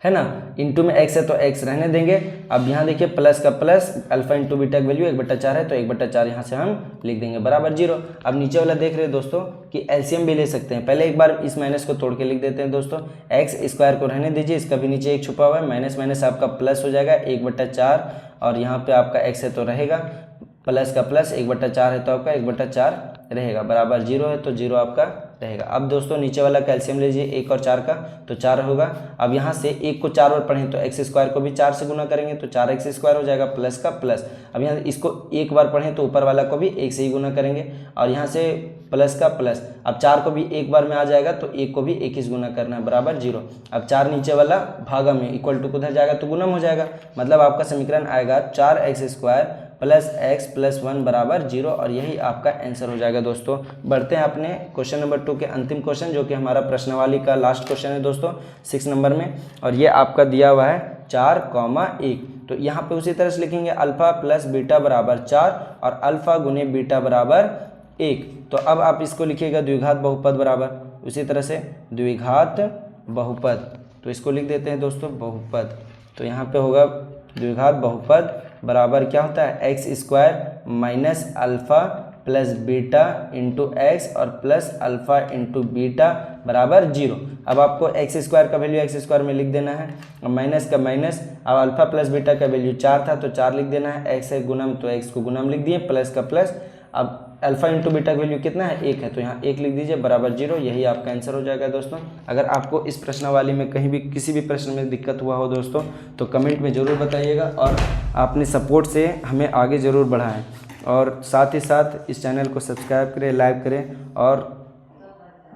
है ना, इंटू में x है तो x रहने देंगे। अब यहाँ देखिए प्लस का प्लस, अल्फ़ा इंटू बीटा की वैल्यू 1/4 है तो 1/4 यहाँ से हम लिख देंगे, बराबर 0। अब नीचे वाला देख रहे हैं दोस्तों कि एलसीएम भी ले सकते हैं। पहले एक बार इस माइनस को तोड़ के लिख देते हैं दोस्तों, x² को रहने दीजिए, इसका भी नीचे 1 छुपा हुआ है, माइनस माइनस आपका प्लस हो जाएगा 1/4, और यहाँ पर आपका x है तो रहेगा, प्लस का प्लस 1/4 है तो आपका 1/4 रहेगा, बराबर 0 है तो 0 आपका रहेगा। अब दोस्तों नीचे वाला कैल्शियम लीजिए 1 और 4 का, तो 4 होगा। अब यहाँ से 1 को 4 बार पढ़ें तो x² को भी 4 से गुना करेंगे तो 4x² हो जाएगा, प्लस का प्लस। अब यहाँ इसको 1 बार पढ़ें तो ऊपर वाला को भी 1 से ही गुना करेंगे, और यहाँ से प्लस का प्लस। अब 4 को भी 1 बार में आ जाएगा तो 1 को भी 1 ही गुना करना है, बराबर 0। अब 4 नीचे वाला भागा में इक्वल टू उधर जाएगा तो गुणम हो जाएगा, मतलब आपका समीकरण आएगा 4x² प्लस x प्लस 1 बराबर 0, और यही आपका आंसर हो जाएगा दोस्तों। बढ़ते हैं अपने क्वेश्चन नंबर 2 के अंतिम क्वेश्चन, जो कि हमारा प्रश्नावली का लास्ट क्वेश्चन है दोस्तों 6 नंबर में, और ये आपका दिया हुआ है 4,1। तो यहाँ पे उसी तरह से लिखेंगे अल्फ़ा प्लस बीटा बराबर 4 और अल्फ़ा गुने बीटा बराबर 1। तो अब आप इसको लिखिएगा द्विघात बहुपद बराबर, उसी तरह से द्विघात बहुपद, तो इसको लिख देते हैं दोस्तों बहुपद। तो यहाँ पे होगा द्विघात बहुपद बराबर क्या होता है, x² minus alpha plus beta into x और प्लस अल्फ़ा इंटू बीटा बराबर 0। अब आपको x² का वैल्यू x² में लिख देना है, माइनस का माइनस। अब अल्फ़ा प्लस बीटा का वैल्यू 4 था तो 4 लिख देना है, x है गुणम तो x को गुणम लिख दिए, प्लस का प्लस। अब अल्फ़ा इंटू बीटा का वैल्यू कितना है, 1 है तो यहाँ 1 लिख दीजिए, बराबर 0। यही आपका आंसर हो जाएगा दोस्तों। अगर आपको इस प्रश्नावली में कहीं भी किसी भी प्रश्न में दिक्कत हुआ हो दोस्तों तो कमेंट में ज़रूर बताइएगा, और अपने सपोर्ट से हमें आगे ज़रूर बढ़ाएं, और साथ ही साथ इस चैनल को सब्सक्राइब करें, लाइक करें और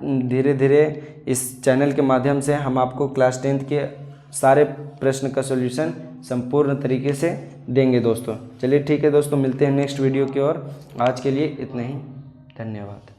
धीरे धीरे इस चैनल के माध्यम से हम आपको क्लास 10th के सारे प्रश्न का सॉल्यूशन संपूर्ण तरीके से देंगे दोस्तों। चलिए ठीक है दोस्तों, मिलते हैं नेक्स्ट वीडियो की ओर। आज के लिए इतना ही, धन्यवाद।